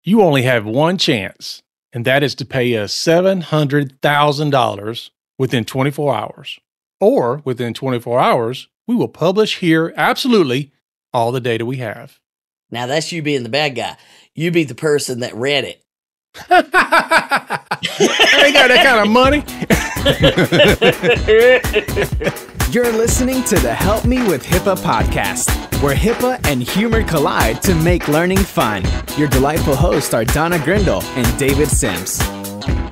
you only have one chance, and that is to pay us $700,000 within 24 hours. Or within 24 hours, we will publish here absolutely all the data we have. Now that's you being the bad guy. You be the person that read it. I ain't got that kind of money. You're listening to the Help Me with HIPAA podcast, where HIPAA and humor collide to make learning fun. Your delightful hosts are Donna Grindle and David Sims.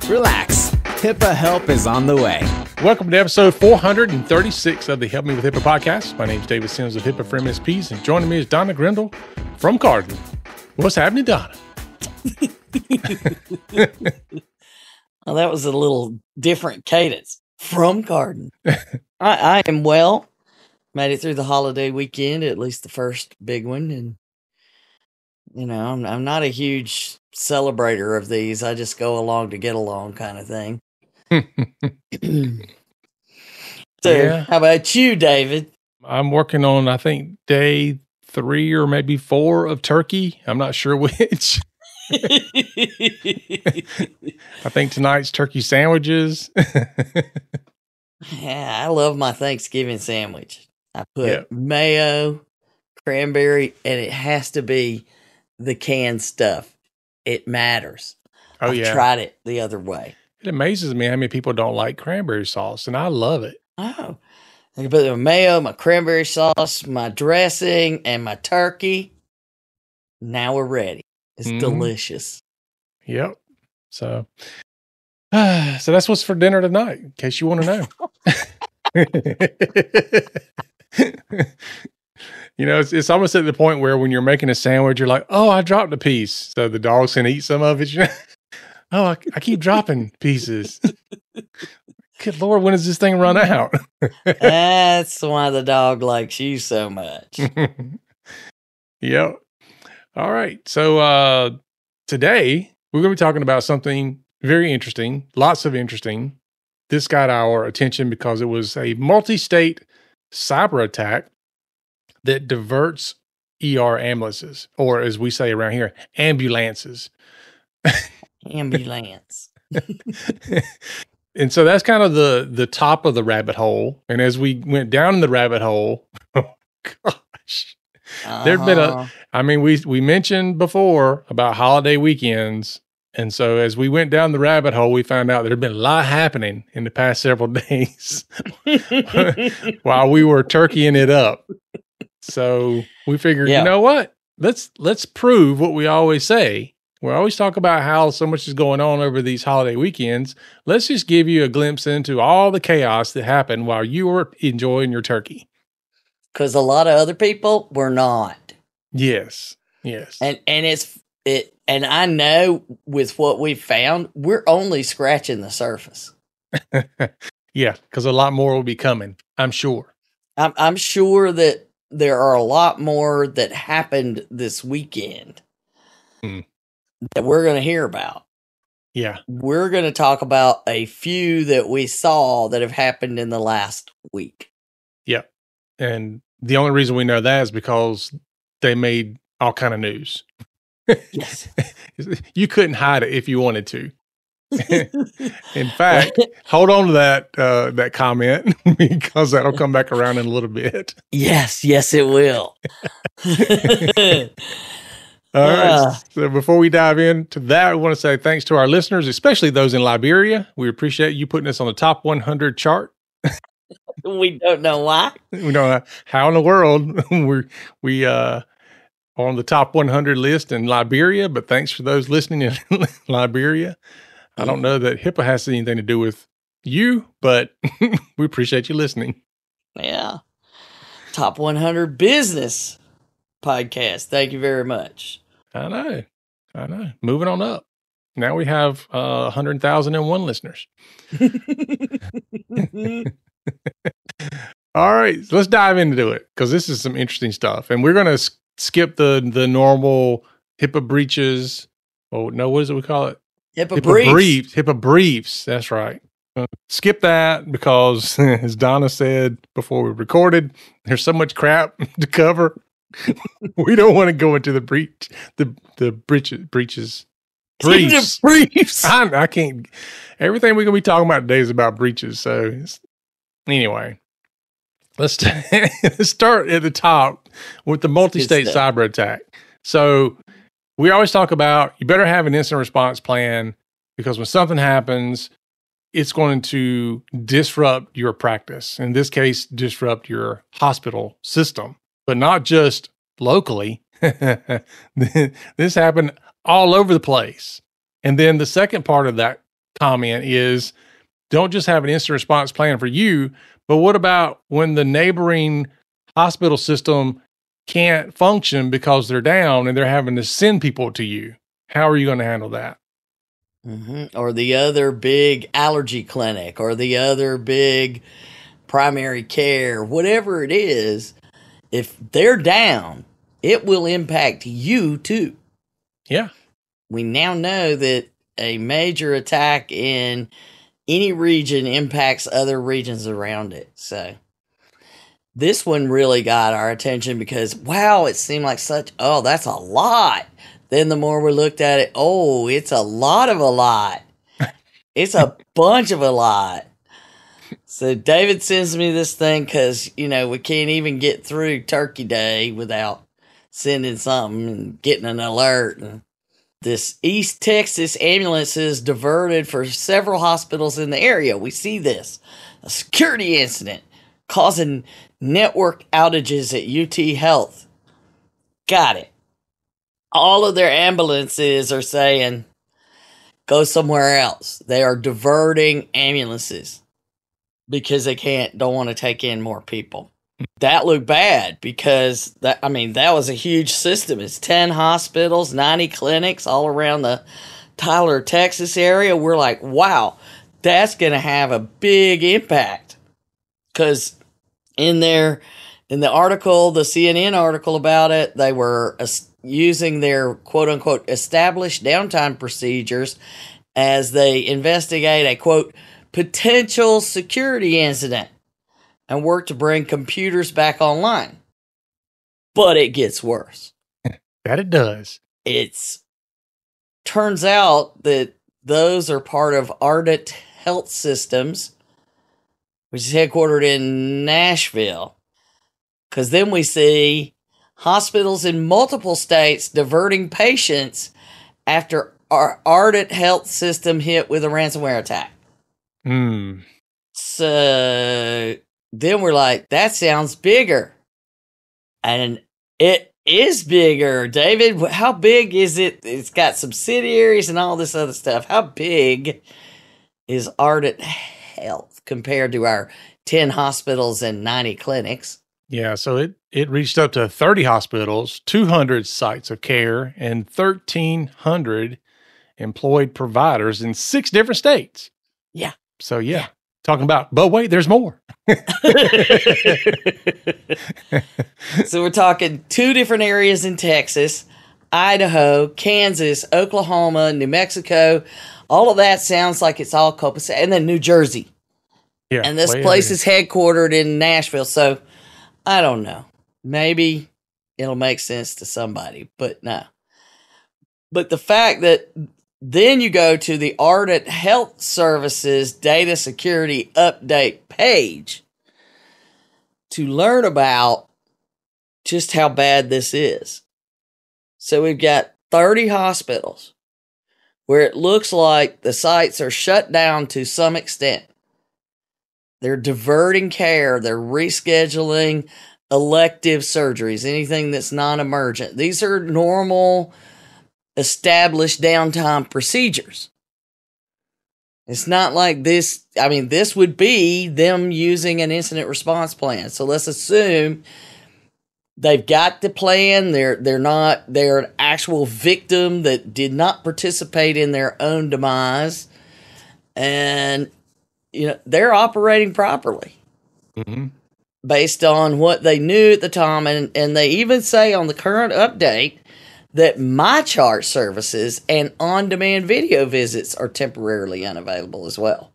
Relax, HIPAA help is on the way. Welcome to episode 436 of the Help Me with HIPAA podcast. My name is David Sims of HIPAA for MSPs, and joining me is Donna Grindle from Cardin. What's happening, Donna? Well, that was a little different cadence from Cardin. I am well. Made it through the holiday weekend, at least the first big one, and you know, I'm not a huge celebrator of these. I just go along to get along, kind of thing. So, Yeah. How about you, David? I'm working on, I think, day 3 or maybe 4 of turkey. I'm not sure which. I think tonight's turkey sandwiches. Yeah, I love my Thanksgiving sandwich. I put Yeah. mayo, cranberry, and it has to be the canned stuff. It matters. Oh, I yeah. tried it the other way. It amazes me how many people don't like cranberry sauce, and I love it. Oh, I can put the mayo, my cranberry sauce, my dressing, and my turkey. Now we're ready. It's Mhm. delicious. Yep. So that's what's for dinner tonight, in case you want to know. You know, it's almost at the point where when you're making a sandwich, you're like, oh, I dropped a piece. So the dogs can eat some of it. You know? Oh, I keep dropping pieces. Good Lord, when does this thing run out? That's why the dog likes you so much. Yep. All right. So today we're going to be talking about something very interesting, lots of interesting. This got our attention because it was a multi-state cyber attack that diverts ER ambulances, or as we say around here, ambulances. Ambulance. And so that's kind of the top of the rabbit hole. And as we went down in the rabbit hole, oh gosh, there'd been we mentioned before about holiday weekends. And so as we went down the rabbit hole, we found out there'd been a lot happening in the past several days while we were turkeying it up. So we figured, Yeah. you know what? Let's prove what we always say. We always talk about how so much is going on over these holiday weekends. Let's just give you a glimpse into all the chaos that happened while you were enjoying your turkey. Because a lot of other people were not. Yes. And I know with what we've found, we're only scratching the surface. Yeah, because a lot more will be coming, I'm sure. I'm sure that there are a lot more that happened this weekend that we're going to hear about. Yeah. We're going to talk about a few that we saw that have happened in the last week. Yeah. And the only reason we know that is because they made all kind of news. Yes. You couldn't hide it if you wanted to. In fact, hold on to that comment because that'll come back around in a little bit. Yes, it will. All right. So before we dive into that, I want to say thanks to our listeners, especially those in Liberia. We appreciate you putting us on the top 100 chart. We don't know why. We don't know how in the world we on the top 100 list in Liberia, but thanks for those listening in Liberia. I don't know that HIPAA has anything to do with you, but we appreciate you listening. Yeah. Top 100 business podcast. Thank you very much. I know. Moving on up. Now we have 100,001 listeners. All right, so let's dive into it because this is some interesting stuff. And we're going to skip the normal HIPAA breaches. Oh, no, what is it we call it? HIPAA briefs. HIPAA briefs. That's right. Skip that because, as Donna said before we recorded, there's so much crap to cover. We don't want to go into the breach, the breaches. Briefs. Briefs. I can't. Everything we're gonna be talking about today is about breaches. So anyway, let's start at the top with the multi-state cyber attack. So we always talk about you better have an instant response plan because when something happens, it's going to disrupt your practice. In this case, disrupt your hospital system, but not just locally. This happened all over the place. And then the second part of that comment is don't just have an instant response plan for you, but what about when the neighboring hospital system can't function because they're down and they're having to send people to you? How are you going to handle that? Mm-hmm. Or the other big allergy clinic or the other big primary care, whatever it is, if they're down, it will impact you too. Yeah. We now know that a major attack in any region impacts other regions around it. So this one really got our attention because, wow, it seemed like that's a lot. Then the more we looked at it, it's a lot of a lot. It's a bunch of a lot. So David sends me this thing because, we can't even get through Turkey Day without sending something and getting an alert. And this East Texas ambulances diverted for several hospitals in the area. We see this. A security incident causing network outages at UT Health. Got it. All of their ambulances are saying, go somewhere else. They are diverting ambulances because they don't want to take in more people. That looked bad because that was a huge system. It's 10 hospitals, 90 clinics all around the Tyler, Texas area. We're like, wow, that's going to have a big impact. Because in the article, the CNN article about it, they were using their quote unquote established downtime procedures as they investigate a quote potential security incident and work to bring computers back online. But it gets worse. That it does. Turns out that those are part of Ardent Health Systems, which is headquartered in Nashville. Because then we see hospitals in multiple states diverting patients after our Ardent Health System hit with a ransomware attack. So then we're like, that sounds bigger. And it is bigger. David, how big is it? It's got subsidiaries and all this other stuff. How big is Ardent Health compared to our 10 hospitals and 90 clinics? Yeah, so it reached up to 30 hospitals, 200 sites of care, and 1,300 employed providers in 6 different states. Yeah. So, yeah. Talking about, but wait, there's more. So we're talking 2 different areas in Texas, Idaho, Kansas, Oklahoma, New Mexico. All of that sounds like it's all copacetic. And then New Jersey. Yeah. And this place is headquartered in Nashville. So I don't know. Maybe it'll make sense to somebody, but no. But the fact that then you go to the Ardent Health Services Data Security Update page to learn about just how bad this is. So we've got 30 hospitals where it looks like the sites are shut down to some extent. They're diverting care. They're rescheduling elective surgeries, anything that's non-emergent. These are normal established downtime procedures. It's not like this. I mean, this would be them using an incident response plan. So let's assume they've got the plan. They're an actual victim that did not participate in their own demise. And, they're operating properly. Mm-hmm. Based on what they knew at the time. And they even say on the current update that MyChart services and on-demand video visits are temporarily unavailable as well.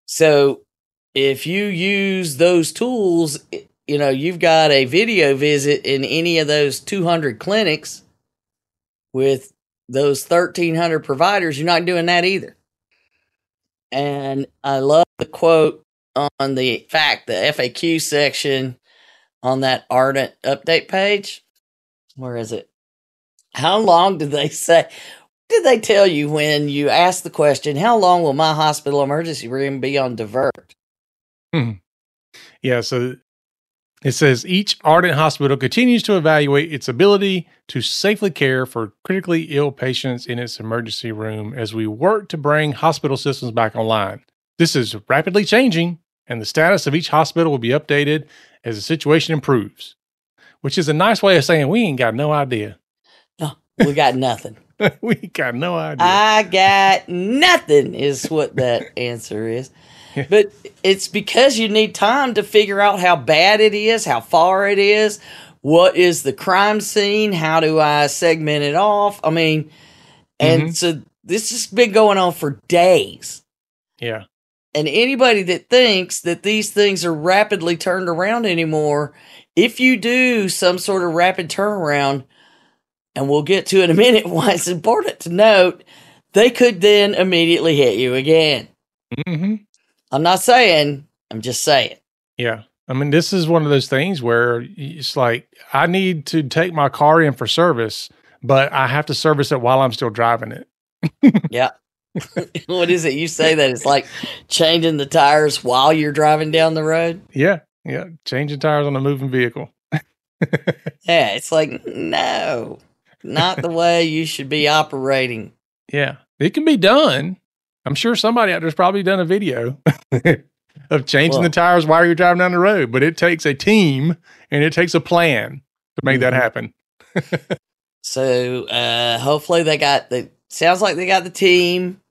So if you use those tools, you've got a video visit in any of those 200 clinics with those 1,300 providers, you're not doing that either. And I love the quote on the FAQ section on that Ardent update page. Where is it? How long did they say? Did they tell you when you asked the question, how long will my hospital emergency room be on divert? Yeah, so it says each Ardent hospital continues to evaluate its ability to safely care for critically ill patients in its emergency room as we work to bring hospital systems back online. This is rapidly changing, and the status of each hospital will be updated as the situation improves, which is a nice way of saying we ain't got no idea. No, we got nothing. We got no idea. I got nothing is what that answer is. But it's because you need time to figure out how bad it is, how far it is, what is the crime scene, how do I segment it off? I mean, and so this has been going on for days. Yeah. And anybody that thinks that these things are rapidly turned around anymore, if you do some sort of rapid turnaround, and we'll get to it in a minute why it's important to note, they could then immediately hit you again. I'm not saying, I'm just saying. Yeah. I mean, this is one of those things where it's like, I need to take my car in for service, but I have to service it while I'm still driving it. Yeah. What is it? You say that it's like changing the tires while you're driving down the road? Yeah. Yeah. Changing tires on a moving vehicle. Yeah. It's like, no, not the way you should be operating. Yeah. It can be done. I'm sure somebody out there's probably done a video of changing the tires while you're driving down the road, but it takes a team and it takes a plan to make that happen. So hopefully sounds like they got the team.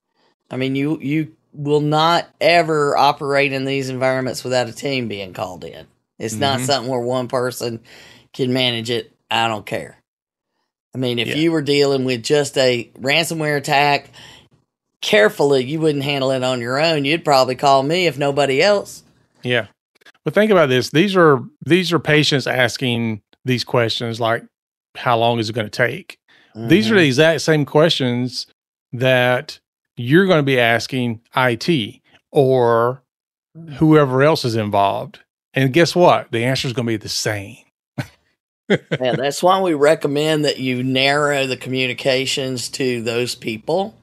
I mean, you will not ever operate in these environments without a team being called in. It's not something where one person can manage it. I don't care. I mean, if you were dealing with just a ransomware attack, carefully, you wouldn't handle it on your own. You'd probably call me if nobody else. Yeah. But think about this. These are patients asking these questions like, how long is it going to take? These are the exact same questions that you're going to be asking IT or whoever else is involved. And guess what? The answer is going to be the same. Yeah, that's why we recommend that you narrow the communications to those people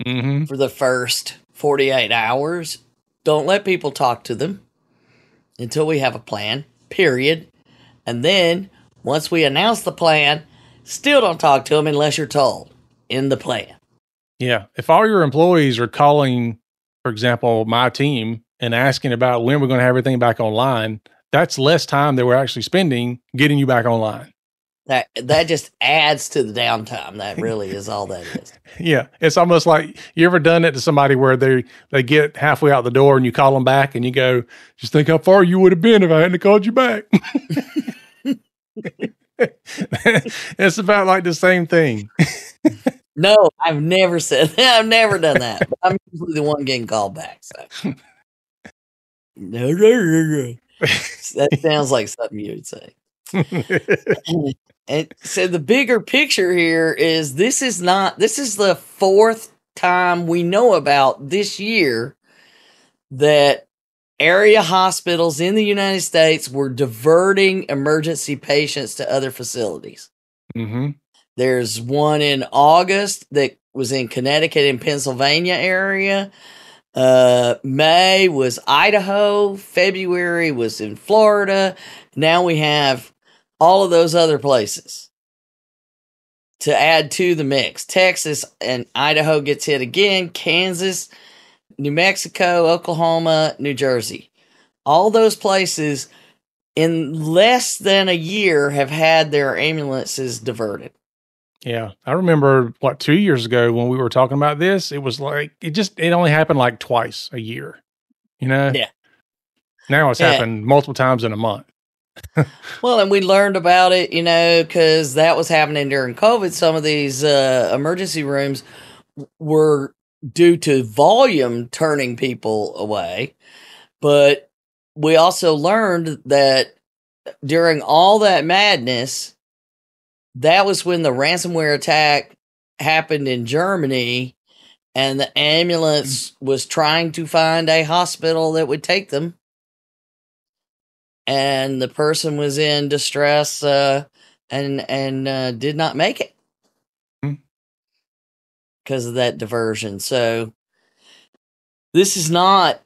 for the first 48 hours. Don't let people talk to them until we have a plan, period. And then once we announce the plan, still don't talk to them unless you're told in the plan. Yeah. If all your employees are calling, for example, my team and asking about when we're going to have everything back online, that's less time that we're actually spending getting you back online. That just adds to the downtime. That really is all that is. Yeah. It's almost like, you ever done it to somebody where they get halfway out the door and you call them back and you go, just think how far you would have been if I hadn't called you back. It's about like the same thing. No, I've never said that. I've never done that. But I'm usually the one getting called back. So. That sounds like something you would say. And so the bigger picture here is this is the fourth time we know about this year that area hospitals in the United States were diverting emergency patients to other facilities. There's one in August that was in Connecticut and Pennsylvania area. May was Idaho. February was in Florida. Now we have all of those other places to add to the mix. Texas and Idaho gets hit again. Kansas, New Mexico, Oklahoma, New Jersey. All those places in less than a year have had their ambulances diverted. Yeah. I remember 2 years ago when we were talking about this, it was like, it only happened like twice a year, you know? Yeah. Now it's happened multiple times in a month. Well, and we learned about it, because that was happening during COVID. Some of these emergency rooms were due to volume turning people away. But we also learned that during all that madness, that was when the ransomware attack happened in Germany, and the ambulance was trying to find a hospital that would take them. And the person was in distress and did not make it because of that diversion. So this is not,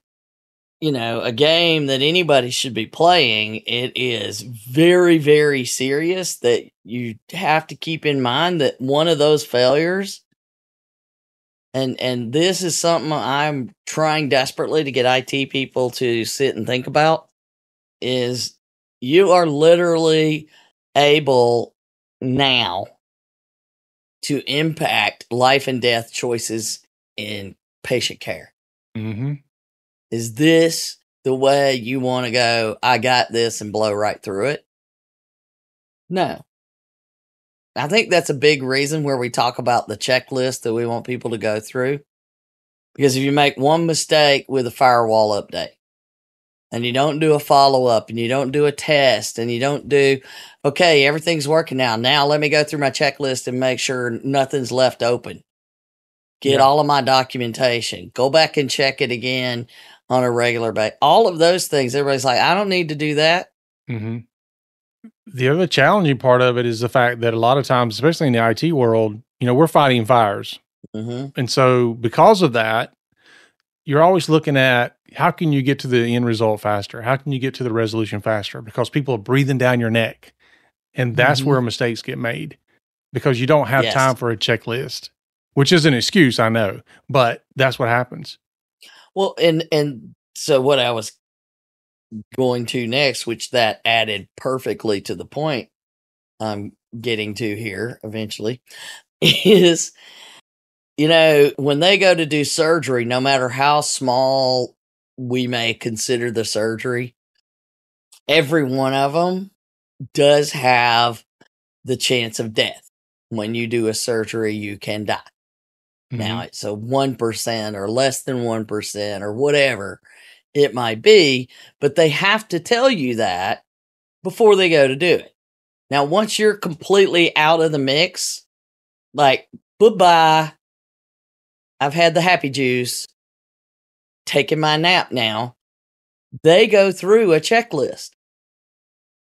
a game that anybody should be playing. It is very, very serious that you have to keep in mind that one of those failures, and this is something I'm trying desperately to get IT people to sit and think about, is you are literally able now to impact life and death choices in patient care. Mm-hmm. Is this the way you want to go, I got this, and blow right through it? No. I think that's a big reason where we talk about the checklist that we want people to go through. Because if you make one mistake with a firewall update, and you don't do a follow-up, and you don't do a test, and you don't do, okay, everything's working now. Now let me go through my checklist and make sure nothing's left open. Get all of my documentation. Go back and check it again on a regular basis. All of those things, everybody's like, I don't need to do that. Mm-hmm. The other challenging part of it is the fact that a lot of times, especially in the IT world, we're fighting fires. Mm-hmm. And so because of that, you're always looking at how can you get to the end result faster? How can you get to the resolution faster? Because people are breathing down your neck. And that's where mistakes get made because you don't have time for a checklist, which is an excuse, I know, but that's what happens. Well, and so what I was going to next, which that added perfectly to the point I'm getting to here eventually, is, when they go to do surgery, no matter how small we may consider the surgery, every one of them does have the chance of death. When you do a surgery, you can die. Mm-hmm. Now, it's a 1% or less than 1% or whatever it might be, but they have to tell you that before they go to do it. Now, once you're completely out of the mix, like, goodbye, I've had the happy juice, taking my nap now, they go through a checklist.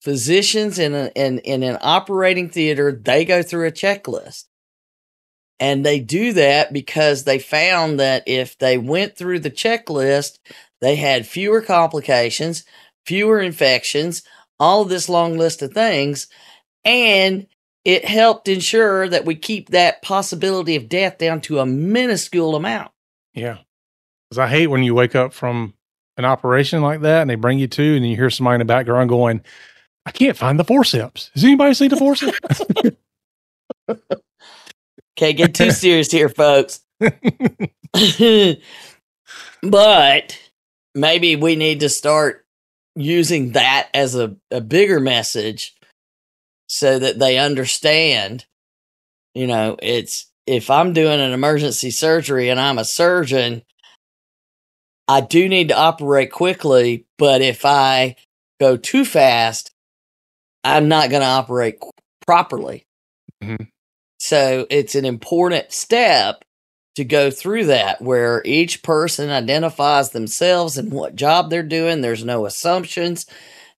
Physicians in an operating theater, they go through a checklist. And they do that because they found that if they went through the checklist, they had fewer complications, fewer infections, all of this long list of things, and it helped ensure that we keep that possibility of death down to a minuscule amount. Yeah. Because I hate when you wake up from an operation like that and they bring you to, and then you hear somebody in the background going, I can't find the forceps. Has anybody seen the forceps? Can't get too serious here, folks. But maybe we need to start using that as a bigger message so that they understand, it's, if I'm doing an emergency surgery and I'm a surgeon, I do need to operate quickly, but if I go too fast, I'm not going to operate properly. Mm-hmm. So it's an important step to go through that, where each person identifies themselves and what job they're doing. There's no assumptions.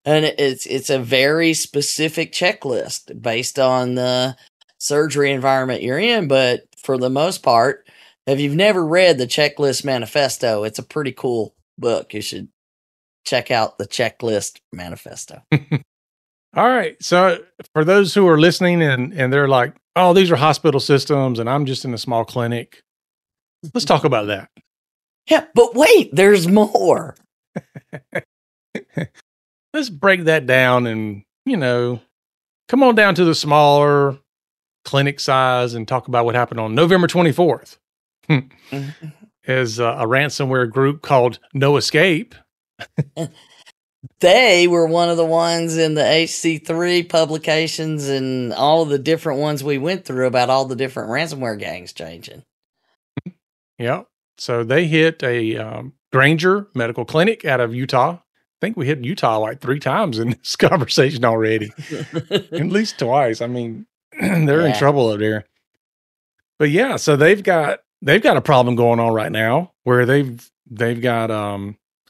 And it's a very specific checklist based on the surgery environment you're in. But for the most part, if you've never read the Checklist Manifesto, it's a pretty cool book. You should check out the Checklist Manifesto. All right. So for those who are listening and they're like, oh, these are hospital systems and I'm just in a small clinic, let's talk about that. Yeah, but wait, there's more. Let's break that down and, come on down to the smaller clinic size and talk about what happened on November 24th. As a ransomware group called No Escape. They were one of the ones in the HC3 publications and all of the different ones we went through about all the different ransomware gangs changing. Yeah. So they hit a Granger Medical Clinic out of Utah. think we hit Utah like 3 times in this conversation already. At least twice. I mean, they're in trouble up there. But yeah, so they've got a problem going on right now where they've got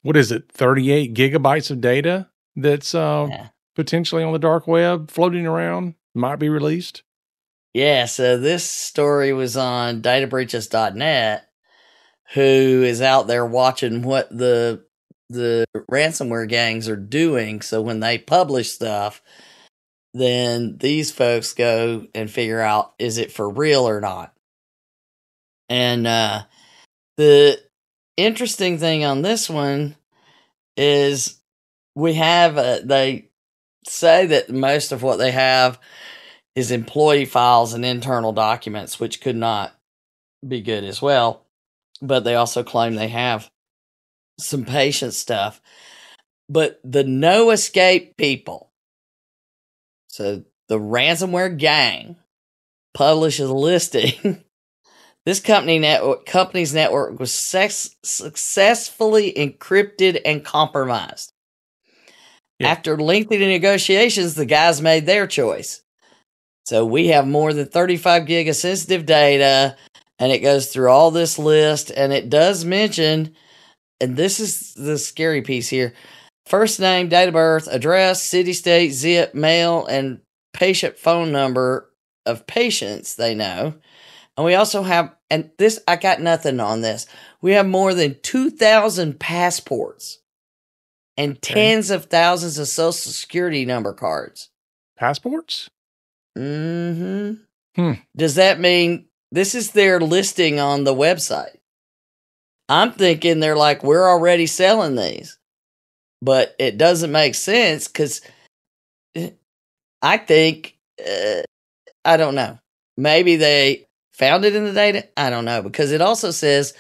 what is it, 38 gigabytes of data that's potentially on the dark web floating around, might be released. Yeah, so this story was on databreaches.net, who is out there watching what the ransomware gangs are doing. So when they publish stuff, then these folks go and figure out, is it for real or not? And the interesting thing on this one is we have, they say that most of what they have is employee files and internal documents, which could not be good as well. But they also claim they have some patient stuff. But the no escape people, so the ransomware gang, publishes a listing. This company's network was successfully encrypted and compromised. Yeah. After lengthy negotiations, the guys made their choice. So we have more than 35 gig of sensitive data, and it goes through all this list, and it does mention, and this is the scary piece here, first name, date of birth, address, city, state, zip, mail, and patient phone number of patients they know. And we also have, and this, I got nothing on this, we have more than 2,000 passports and tens of thousands of social security number cards. Passports? Mm-hmm. Does that mean this is their listing on the website? I'm thinking they're like, we're already selling these. But it doesn't make sense because I think, I don't know. Maybe they found it in the data. I don't know, because it also says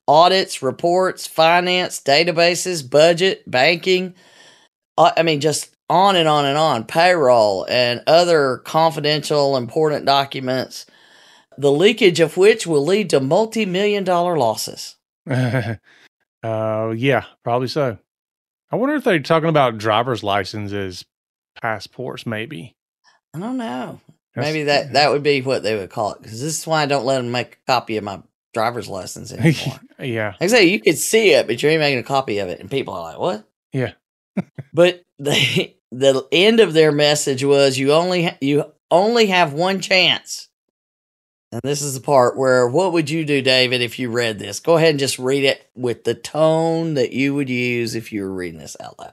audits, reports, finance, databases, budget, banking. I mean, just on and on and on. Payroll and other confidential, important documents, the leakage of which will lead to multi-million-dollar losses. Yeah, probably so. I wonder if they're talking about driver's licenses, passports, maybe. I don't know. Maybe that would be what they would call it, because this is why I don't let them make a copy of my driver's license anymore. Yeah. Like I say, you could see it, but you ain't making a copy of it, and people are like, what? Yeah. But the end of their message was, you only have one chance. And this is the part where, what would you do, David, if you read this? Go ahead and just read it with the tone that you would use if you were reading this out loud.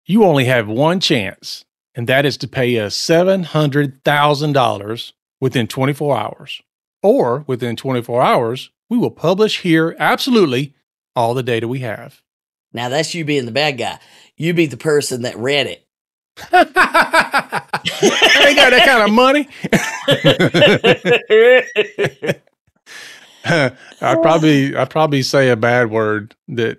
You only have one chance, and that is to pay us $700,000 within 24 hours. Or within 24 hours, we will publish here absolutely all the data we have. Now, that's you being the bad guy. You be the person that read it. I ain't got that kind of money. I'd probably say a bad word that.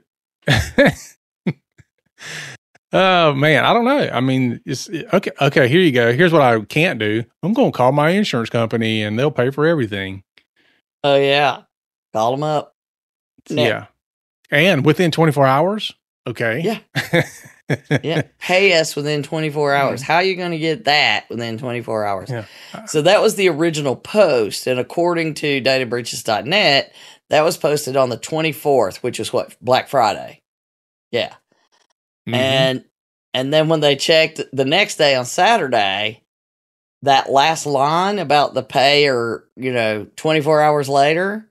Oh man, I don't know. I mean, it's okay. Okay, here you go. Here's what I can't do. I'm going to call my insurance company, and they'll pay for everything. Oh yeah, call them up. Yeah, and within 24 hours. Okay. Yeah. Yeah, pay us within 24 hours. How are you going to get that within 24 hours? Yeah. So that was the original post, and according to databreaches.net, that was posted on the 24th, which is what, Black Friday. Yeah. Mm-hmm. And then when they checked the next day on Saturday, that last line about the pay, or 24 hours later,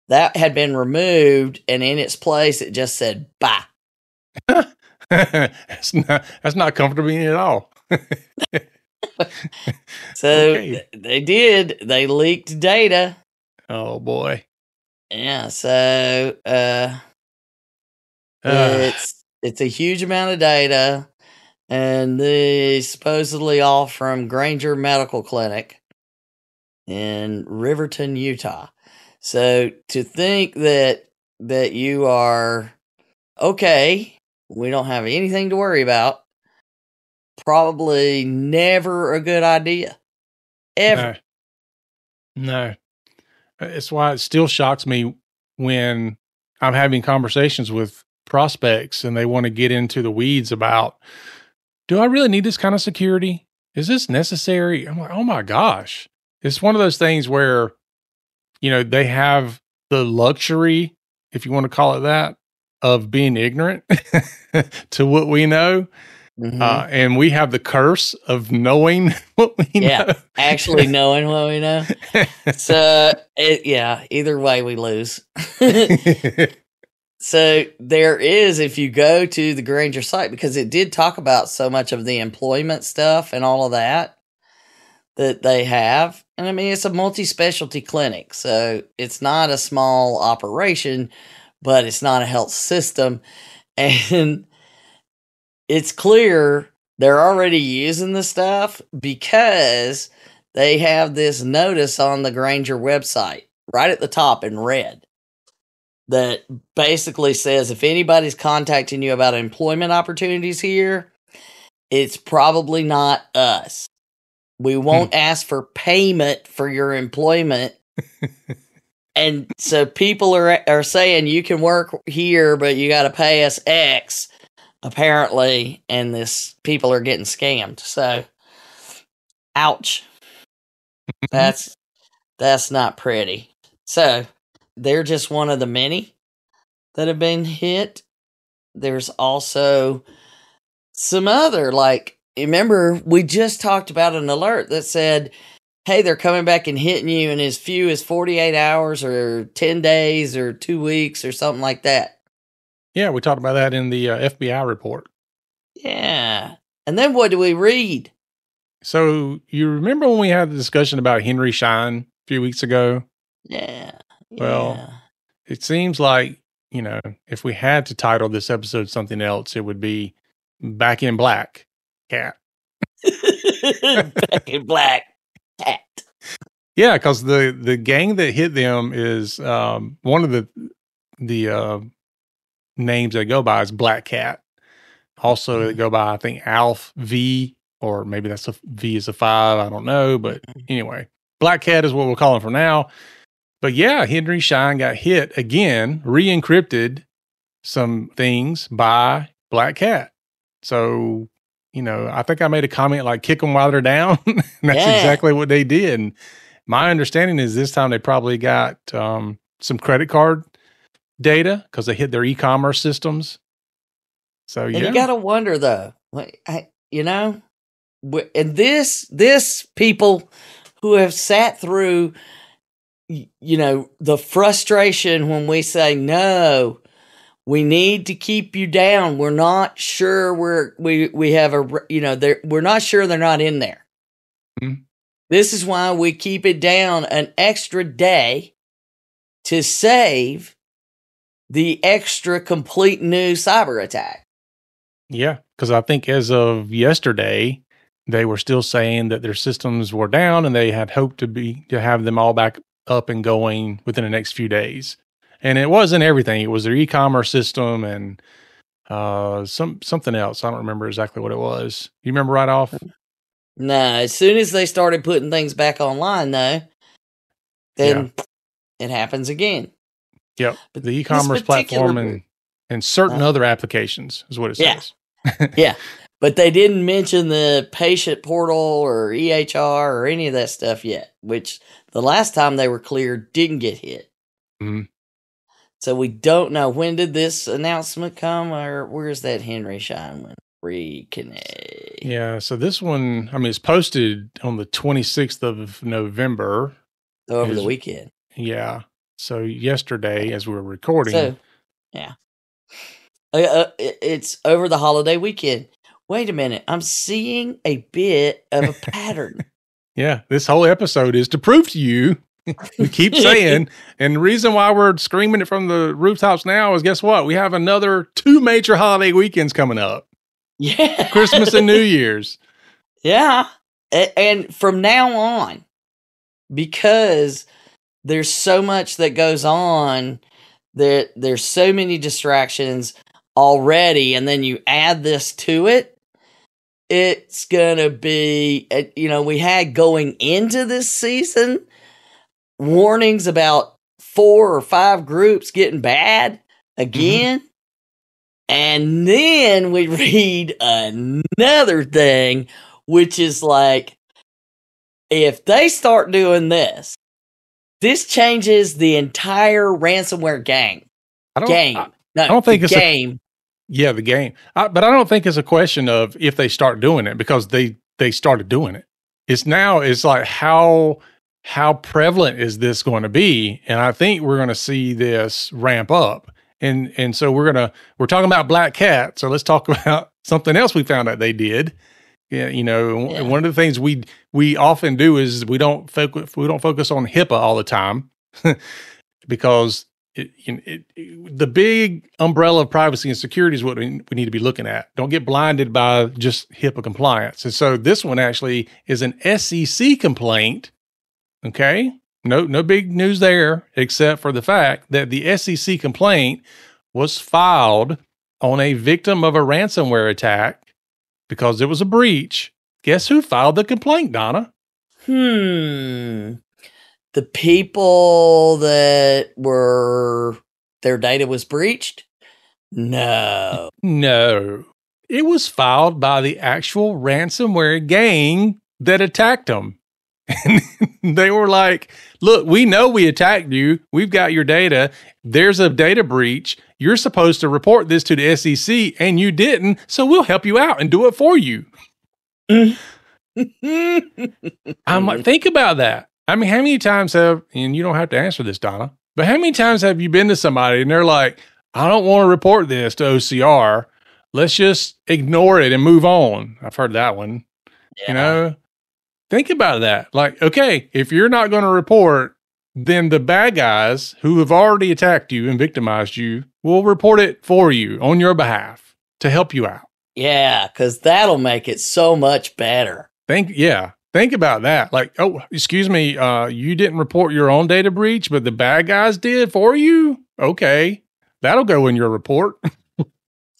that had been removed, and in its place it just said bye. That's not comforting at all. So they leaked data. Oh boy. Yeah, so it's a huge amount of data, and they supposedly all from Granger Medical Clinic in Riverton, Utah. So to think that you are okay, we don't have anything to worry about, probably never a good idea. Ever. No. It's why it still shocks me when I'm having conversations with prospects and they want to get into the weeds about, do I really need this kind of security? Is this necessary? I'm like, oh my gosh. It's one of those things where, they have the luxury, if you want to call it that, of being ignorant to what we know. Mm-hmm. And we have the curse of knowing what we know. Actually knowing what we know. So, either way we lose. So there is, if you go to the Grainger site, because it did talk about so much of the employment stuff and all of that they have. And I mean, it's a multi-specialty clinic, so it's not a small operation, but it's not a health system. And it's clear they're already using the stuff because they have this notice on the Grainger website right at the top in red that basically says if anybody's contacting you about employment opportunities here, it's probably not us. We won't ask for payment for your employment. And so people are saying you can work here, but you got to pay us X, apparently, and people are getting scammed. So, ouch. That's not pretty. So, they're just one of the many that have been hit. There's also some other, remember, we just talked about an alert that said, hey, they're coming back and hitting you in as few as 48 hours or 10 days or 2 weeks or something like that. Yeah, we talked about that in the FBI report. Yeah. And then what do we read? So you remember when we had the discussion about Henry Schein a few weeks ago? Yeah. Well, it seems like, if we had to title this episode something else, it would be Back in Black Cat. Back in Black Cat. Yeah, because the gang that hit them is one of the names they go by is Black Cat. Also, they go by, I think, Alf V, or maybe that's a V is a 5. I don't know. But anyway, Black Cat is what we're calling for now. But yeah, Henry Schein got hit again, re-encrypted some things by Black Cat. So, I think I made a comment like, kick them while they're down. That's exactly what they did. And my understanding is this time they probably got some credit card data because they hit their e-commerce systems. So, yeah. And you got to wonder, though, and this people who have sat through, the frustration when we say, no, we need to keep you down. We're not sure we have we're not sure they're not in there. Mm-hmm. This is why we keep it down an extra day to save the extra complete new cyber attack. Yeah, because I think as of yesterday, they were still saying that their systems were down and they had hoped to have them all back up and going within the next few days. And it wasn't everything. It was their e-commerce system and something else. I don't remember exactly what it was. You remember right off? No, as soon as they started putting things back online, though, then it happens again. Yep. But the e-commerce platform and certain other applications is what it says. Yeah. But they didn't mention the patient portal or EHR or any of that stuff yet, which the last time they were cleared didn't get hit. Mm-hmm. So we don't know. When did this announcement come, or where's that Henry Schein one? Reconnect. Yeah, so this one, it's posted on the 26th of November. Over the weekend. Yeah. So yesterday, as we were recording. So, yeah. It's over the holiday weekend. Wait a minute. I'm seeing a bit of a pattern. Yeah, this whole episode is to prove to you. We keep saying, and the reason why we're screaming it from the rooftops now is, guess what? We have another 2 major holiday weekends coming up. Yeah. Christmas and New Year's. Yeah. And from now on, because there's so much that goes on, that there's so many distractions already, and then you add this to it, it's going to be, we had going into this season warnings about 4 or 5 groups getting bad again. Mm-hmm. And then we read another thing, which is like, if they start doing this changes the entire ransomware game. I don't think it's game. Yeah, the game. But I don't think it's a question of if they start doing it, because they started doing it. It's like how prevalent is this going to be? And I think we're going to see this ramp up. And so we're talking about Black Cat. So let's talk about something else we found out they did. Yeah, one of the things we often do is we don't focus on HIPAA all the time because the big umbrella of privacy and security is what we need to be looking at. Don't get blinded by just HIPAA compliance. And so this one actually is an SEC complaint. Okay, no big news there, except for the fact that the SEC complaint was filed on a victim of a ransomware attack. Because there was a breach. Guess who filed the complaint, Donna? The people that their data was breached? No. It was filed by the actual ransomware gang that attacked them. And they were like, look, we know we attacked you. We've got your data. There's a data breach. You're supposed to report this to the SEC and you didn't. So we'll help you out and do it for you. I'm like, think about that. I mean, how many times and you don't have to answer this, Donna, but how many times have you been to somebody and they're like, I don't want to report this to OCR. Let's just ignore it and move on. I've heard that one, Think about that. Like, okay, if you're not going to report, then the bad guys who have already attacked you and victimized you will report it for you on your behalf to help you out. Yeah, because that'll make it so much better. Think about that. Like, oh, excuse me, you didn't report your own data breach, but the bad guys did for you? Okay, that'll go in your report.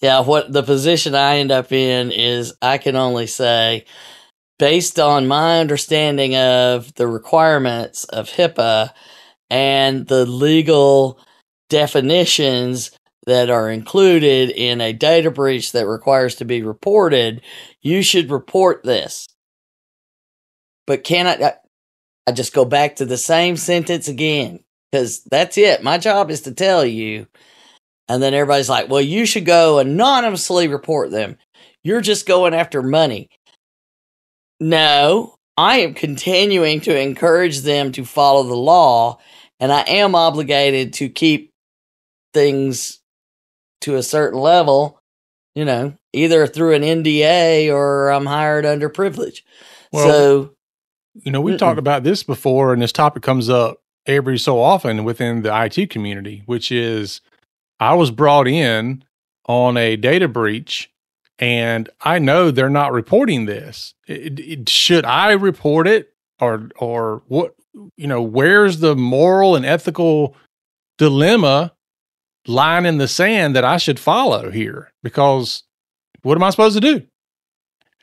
Yeah, what the position I end up in is I can only say, based on my understanding of the requirements of HIPAA and the legal definitions that are included in a data breach that requires to be reported, you should report this. But I just go back to the same sentence again? Because that's it. My job is to tell you. And then everybody's like, well, you should go anonymously report them. You're just going after money. No, I am continuing to encourage them to follow the law, and I am obligated to keep things to a certain level, either through an NDA or I'm hired under privilege. Well, so, we've talked about this before, and this topic comes up every so often within the IT community, which is I was brought in on a data breach. And I know they're not reporting this. Should I report it or what, where's the moral and ethical dilemma line in the sand that I should follow here? Because what am I supposed to do?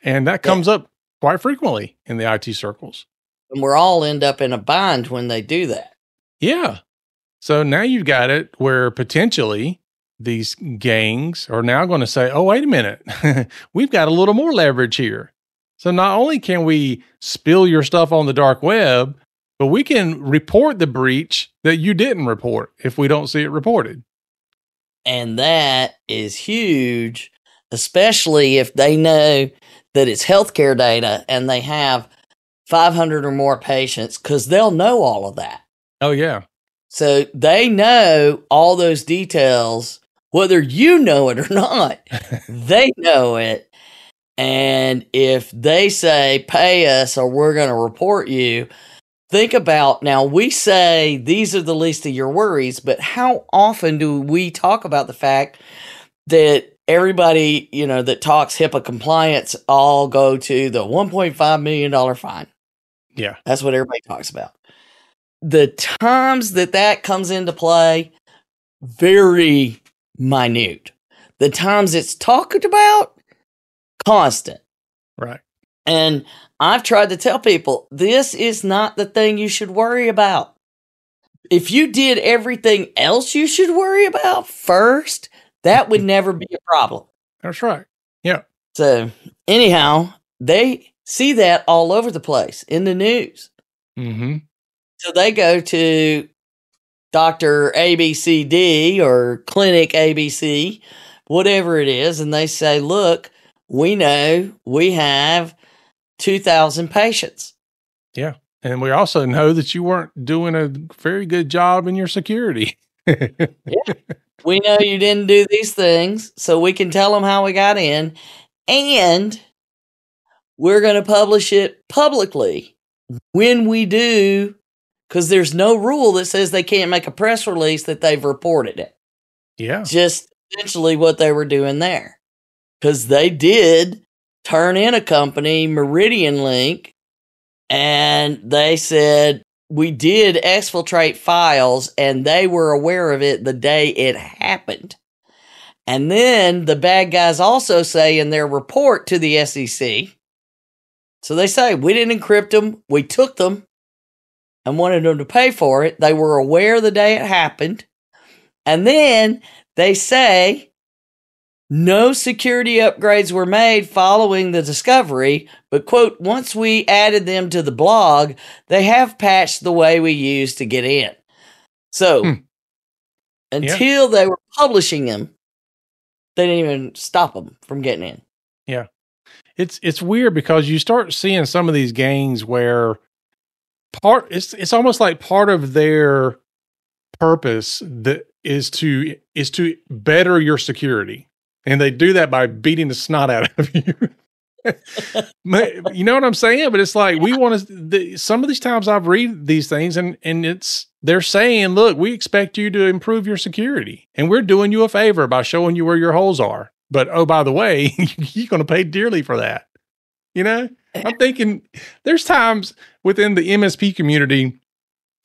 And that comes up quite frequently in the IT circles. And we're all end up in a bind when they do that. Yeah. So now you've got it where potentially these gangs are now going to say, oh, wait a minute, we've got a little more leverage here. So not only can we spill your stuff on the dark web, but we can report the breach that you didn't report if we don't see it reported. And that is huge, especially if they know that it's healthcare data and they have 500 or more patients, because they'll know all of that. Oh, yeah. So they know all those details, whether you know it or not. They know it. And if they say, pay us or we're going to report you, think about, now we say these are the least of your worries, but how often do we talk about the fact that everybody, that talks HIPAA compliance all go to the $1.5 million fine? Yeah. That's what everybody talks about. The times that comes into play, very minute. The times it's talked about, constant. Right. And I've tried to tell people, this is not the thing you should worry about. If you did everything else you should worry about first, that would never be a problem. That's right. Yeah. So anyhow, they see that all over the place in the news. Mm-hmm. So they go to Dr. ABCD or Clinic ABC, whatever it is, and they say, look, we know we have 2,000 patients. Yeah. And we also know that you weren't doing a very good job in your security. Yeah. We know you didn't do these things, so we can tell them how we got in, and we're going to publish it publicly when we do, because there's no rule that says they can't make a press release that they've reported it. Yeah. Just essentially what they were doing there. Because they did turn in a company, Meridian Link, and they said, we did exfiltrate files, and they were aware of it the day it happened. And then the bad guys also say in their report to the SEC, so they say, we didn't encrypt them, we took them and wanted them to pay for it. They were aware the day it happened. And then they say, no security upgrades were made following the discovery, but, quote, once we added them to the blog, they have patched the way we used to get in. So, until they were publishing them, they didn't even stop them from getting in. Yeah. It's weird because you start seeing some of these gangs where it's almost like part of their purpose that is to better your security. And they do that by beating the snot out of you. You know what I'm saying? But it's like, we want to, some of these times I've read these things and they're saying, look, we expect you to improve your security and we're doing you a favor by showing you where your holes are. But, oh, by the way, you're going to pay dearly for that. You know, I'm thinking there's times within the MSP community,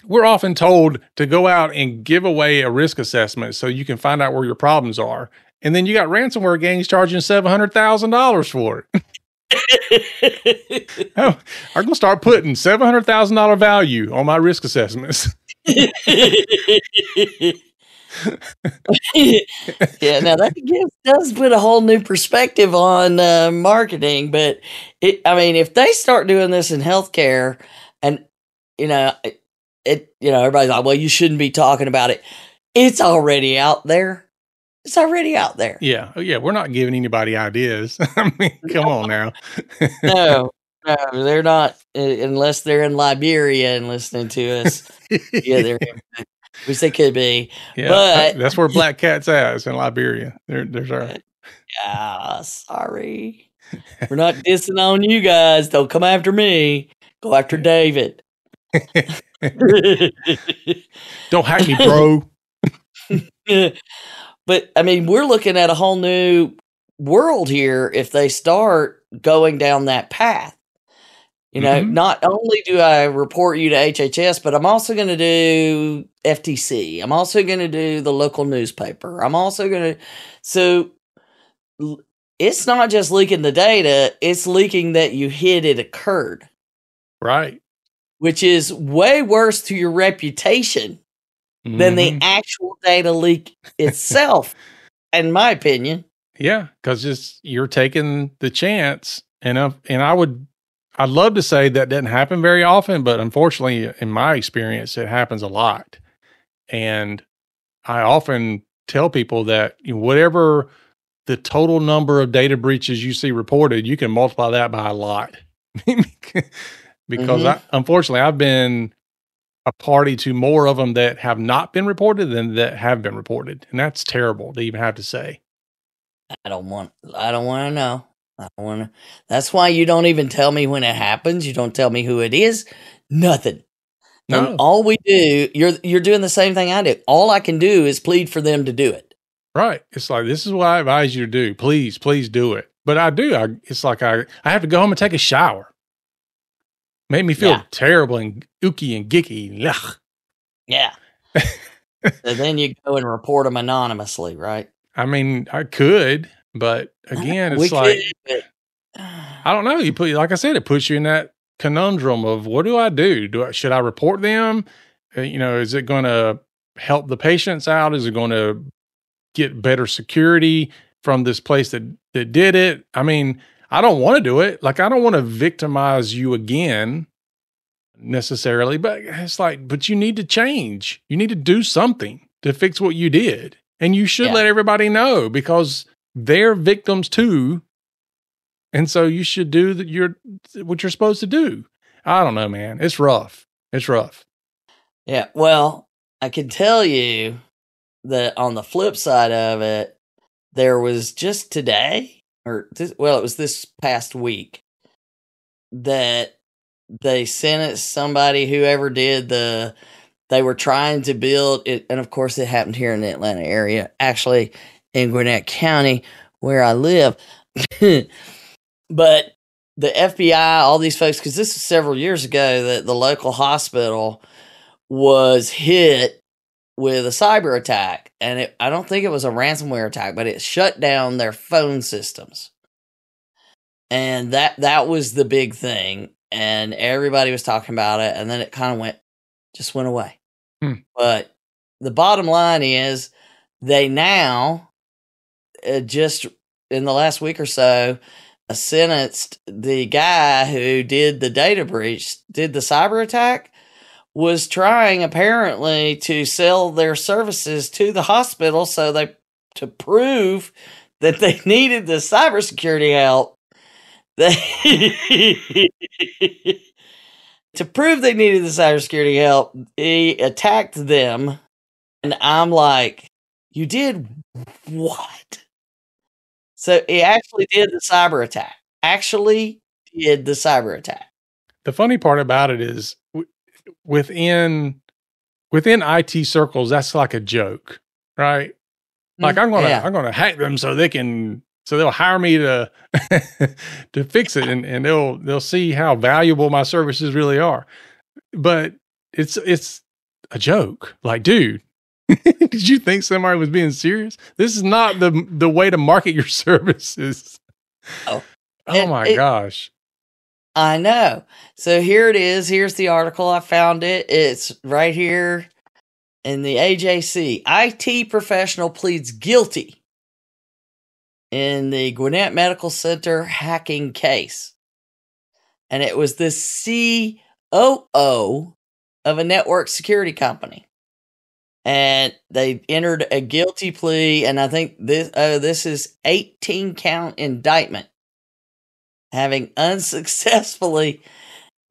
we're often told to go out and give away a risk assessment so you can find out where your problems are. And then you got ransomware gangs charging $700,000 for it. Oh, I'm going to start putting $700,000 value on my risk assessments. Yeah, now that does put a whole new perspective on marketing. But if they start doing this in healthcare, and everybody's like, well, you shouldn't be talking about it. It's already out there. It's already out there. Yeah. Oh, yeah. We're not giving anybody ideas. I mean, come on now. No, they're not, unless they're in Liberia and listening to us. Yeah, they're in, which they could be. Yeah, but that's where Black Cat's at. It's in Liberia. There's our. Yeah, sorry. We're not dissing on you guys. Don't come after me. Go after David. Don't hack me, bro. But we're looking at a whole new world here if they start going down that path. Not only do I report you to HHS, but I'm also going to do FTC. I'm also going to do the local newspaper. I'm also going to. So it's not just leaking the data, it's leaking that you hid it occurred. Right. Which is way worse to your reputation than the actual data leak itself, in my opinion. Yeah, because you're taking the chance, and I'd love to say that doesn't happen very often, but unfortunately, in my experience, it happens a lot. And I often tell people that whatever the total number of data breaches you see reported, you can multiply that by a lot. Because unfortunately, I've been a party to more of them that have not been reported than that have been reported. And that's terrible to even have to say. I don't want to know. That's why you don't even tell me when it happens. You don't tell me who it is. Nothing. No. And all we do, you're doing the same thing I do. All I can do is plead for them to do it. Right. It's like, this is what I advise you to do. Please do it. But I do. It's like I have to go home and take a shower. Made me feel terrible and ooky and gicky. Ugh. Yeah. So then you go and report them anonymously, right? I could, but again, it's I don't know. Like I said, it puts you in that conundrum of what do I do? Should I report them? Is it going to help the patients out? Is it going to get better security from this place that did it. I mean, I don't want to do it. Like, I don't want to victimize you again necessarily, but it's like, but you need to change. You need to do something to fix what you did. And you should let everybody know, because they're victims too. And so you should do what you're supposed to do. I don't know, man. It's rough. It's rough. Yeah. Well, I can tell you that on the flip side of it, there was just today, it was this past week, that they sentenced somebody, whoever did they were trying to build it. And of course, it happened here in the Atlanta area, actually in Gwinnett County, where I live. But the FBI, all these folks, because this is several years ago, that the local hospital was hit with a cyber attack. And I don't think it was a ransomware attack, but it shut down their phone systems. And that was the big thing. And everybody was talking about it. And then it kind of just went away. But the bottom line is, they now, just in the last week or so, sentenced the guy who did the data breach, did the cyber attack, was trying apparently to sell their services to the hospital to prove that they needed the cybersecurity help. To prove they needed the cybersecurity help, he attacked them. And I'm like, you did what? So he actually did the cyber attack. The funny part about it is, within IT circles, that's like a joke, right? Like, I'm gonna hack them so they'll hire me to to fix it, and they'll see how valuable my services really are. But it's a joke. Like, dude, did you think somebody was being serious? This is not the way to market your services. Oh my gosh. I know. So here it is. Here's the article. I found it. It's right here in the AJC. IT professional pleads guilty in the Gwinnett Medical Center hacking case. And it was the COO of a network security company. And they entered a guilty plea, and I think this is 18-count indictment. Having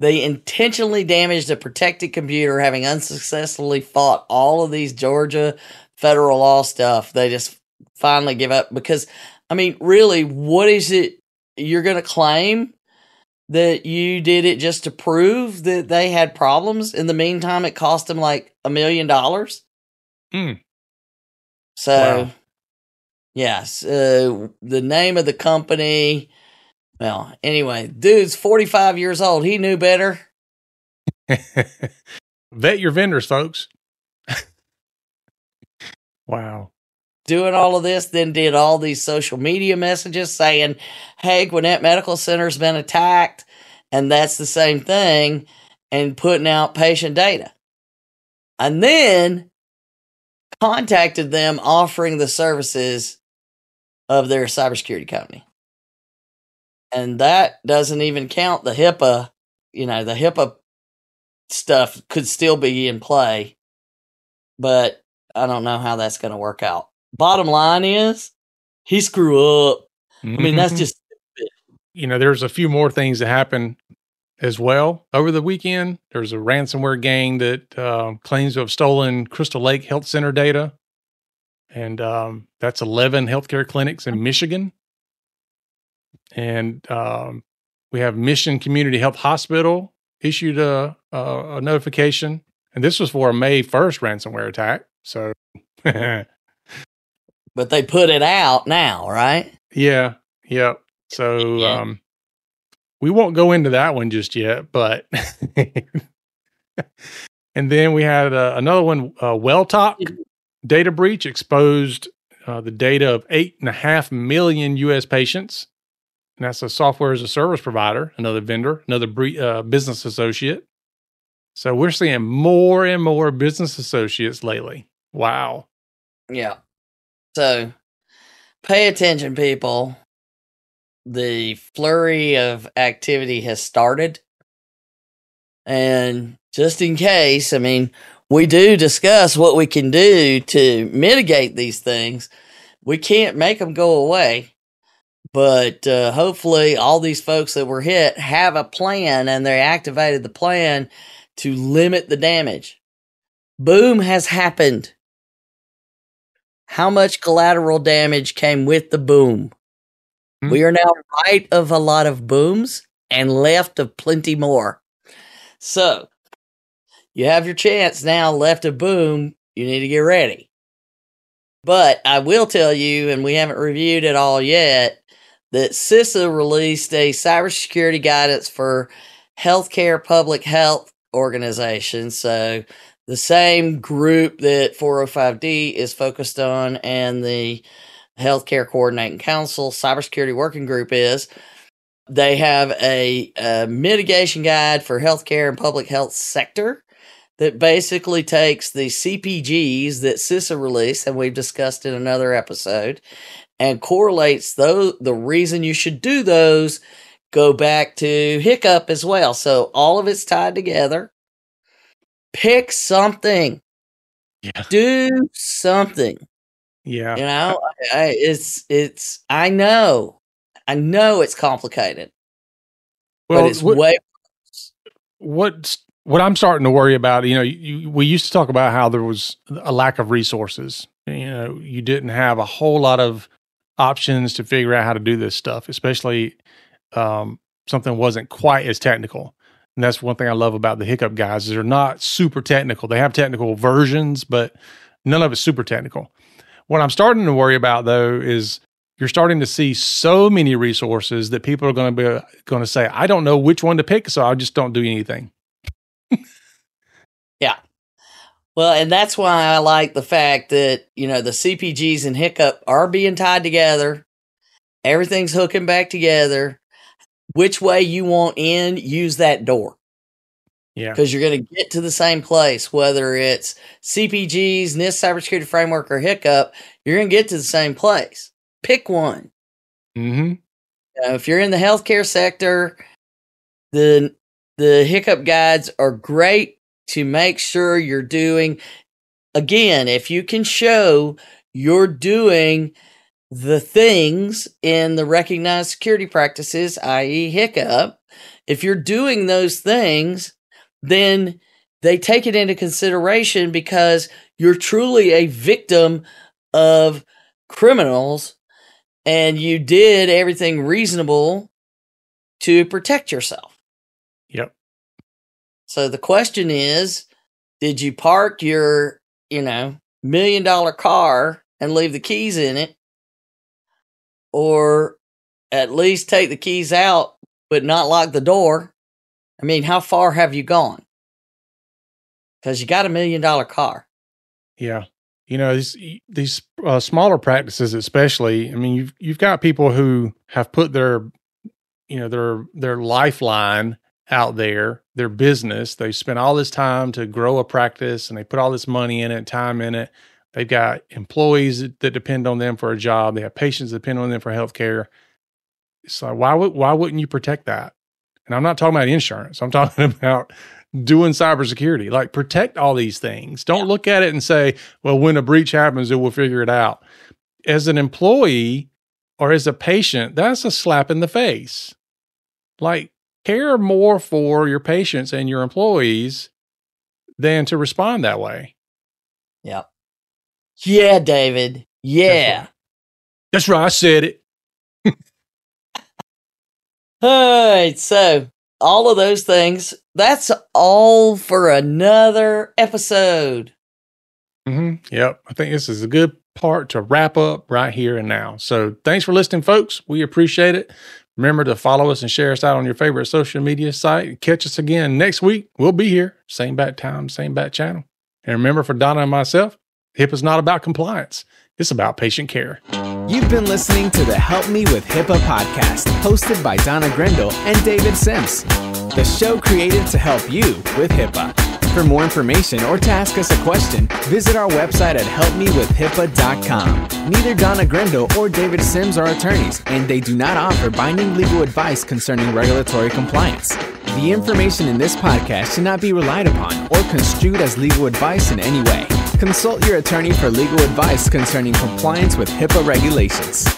they intentionally damaged a protected computer, having unsuccessfully fought all of these Georgia federal law stuff. They just finally give up, because, I mean, really, what is it you're going to claim? That you did it just to prove that they had problems? In the meantime, it cost them like $1 million. So, wow. Yes, the name of the company. Well, anyway, dude's 45 years old. He knew better. Vet your vendors, folks. Wow. Doing all of this, then did all these social media messages saying, hey, Gwinnett Medical Center's been attacked, and that's the same thing, and putting out patient data. And then contacted them offering the services of their cybersecurity company. And that doesn't even count the HIPAA. The HIPAA stuff could still be in play, but I don't know how that's going to work out. Bottom line is, he screwed up. I mean, that's just stupid. There's a few more things that happen as well over the weekend. There's a ransomware gang that claims to have stolen Crystal Lake Health Center data. And that's 11 healthcare clinics in Michigan. And we have Mission Community Health Hospital issued a notification. And this was for a May 1st ransomware attack. So, but they put it out now, right? Yeah. So we won't go into that one just yet, but and then we had another one, WellTalk data breach exposed the data of 8.5 million U.S. patients. And that's a software as a service provider, another vendor, another business associate. So we're seeing more and more business associates lately. Wow. Yeah. So pay attention, people. The flurry of activity has started. And just in case, I mean, we do discuss what we can do to mitigate these things. We can't make them go away. But hopefully all these folks that were hit have a plan, and they activated the plan to limit the damage. Boom has happened. How much collateral damage came with the boom? Mm-hmm. We are now right of a lot of booms and left of plenty more. So, you have your chance now, left of boom. You need to get ready. But I will tell you, and we haven't reviewed it all yet, that CISA released a cybersecurity guidance for healthcare public health organizations. So, the same group that 405D is focused on and the Healthcare Coordinating Council Cybersecurity Working Group is. They have a mitigation guide for healthcare and public health sector that basically takes the CPGs that CISA released, and we've discussed in another episode, and correlates the reason you should do those go back to HICCUP as well. So all of it's tied together. Pick something. Yeah. Do something. Yeah. You know, I know it's complicated. Well, but it's way worse. What I'm starting to worry about, you know, we used to talk about how there was a lack of resources. You know, you didn't have a whole lot of options to figure out how to do this stuff, especially something wasn't quite as technical. And that's one thing I love about the HICCUP guys is they're not super technical. They have technical versions, but none of it's super technical. What I'm starting to worry about, though, is you're starting to see so many resources that people are going to say, I don't know which one to pick, so I just don't do anything. Yeah. Well, and that's why I like the fact that, you know, the CPGs and HICCUP are being tied together. Everything's hooking back together. Which way you want in, use that door. Yeah. Because you're going to get to the same place, whether it's CPGs, NIST Cybersecurity Framework, or HICCUP, you're going to get to the same place. Pick one. Mm-hmm. If you're in the healthcare sector, the HICCUP guides are great to make sure you're doing, again, if you can show you're doing the things in the recognized security practices, i.e. HICCUP, if you're doing those things, then they take it into consideration because you're truly a victim of criminals and you did everything reasonable to protect yourself. Yep. So the question is, did you park your, $1 million car and leave the keys in it? Or at least take the keys out, but not lock the door? I mean, how far have you gone? Because you got $1 million car. Yeah. You know, these smaller practices, especially, I mean, you've got people who have put their lifeline out there, their business. They spent all this time to grow a practice and they put all this money in it, time in it. They've got employees that depend on them for a job. They have patients that depend on them for healthcare. So why wouldn't you protect that? And I'm not talking about insurance. I'm talking about doing cybersecurity. Like, protect all these things. Don't look at it and say, well, when a breach happens, we'll figure it out. As an employee or as a patient, that's a slap in the face. Like, care more for your patients and your employees than to respond that way. Yeah. Yeah, David. Yeah. That's right. I said it. All right. So all of those things, that's all for another episode. Mm-hmm. Yep. I think this is a good part to wrap up right here and now. So thanks for listening, folks. We appreciate it. Remember to follow us and share us out on your favorite social media site. Catch us again next week. We'll be here. Same bat time, same bat channel. And remember, for Donna and myself, HIPAA's not about compliance. It's about patient care. You've been listening to the Help Me with HIPAA podcast, hosted by Donna Grindle and David Sims. The show created to help you with HIPAA. For more information or to ask us a question, visit our website at helpmewithhipaa.com. Neither Donna Grindle or David Sims are attorneys, and they do not offer binding legal advice concerning regulatory compliance. The information in this podcast should not be relied upon or construed as legal advice in any way. Consult your attorney for legal advice concerning compliance with HIPAA regulations.